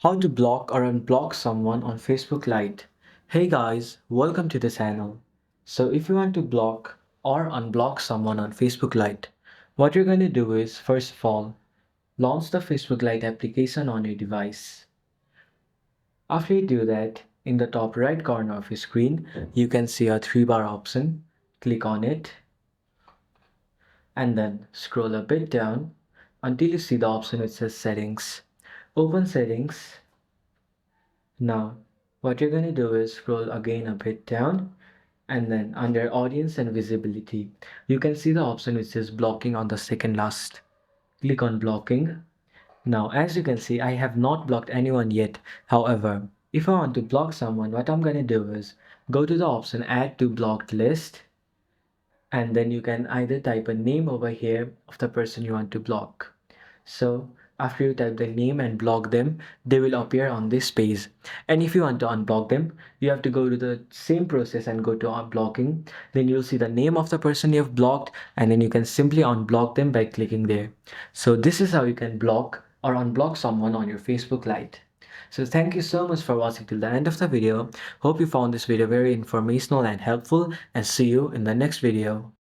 How to block or unblock someone on Facebook Lite. Hey guys, welcome to the channel. So if you want to block or unblock someone on Facebook Lite, what you're going to do is first of all, launch the Facebook Lite application on your device. After you do that, in the top right corner of your screen, you can see a three-bar option. Click on it and then scroll a bit down until you see the option which says settings. Open settings. Now, what you're going to do is scroll again a bit down and then under audience and visibility, you can see the option which says blocking on the second last. Click on blocking. Now, as you can see, I have not blocked anyone yet. However, if I want to block someone, what I'm going to do is go to the option add to blocked list and then you can either type a name over here of the person you want to block. So after you type the name and block them, they will appear on this page. And if you want to unblock them, you have to go to the same process and go to unblocking. Then you'll see the name of the person you have blocked and then you can simply unblock them by clicking there. So this is how you can block or unblock someone on your Facebook Lite. So thank you so much for watching till the end of the video. Hope you found this video very informational and helpful and see you in the next video.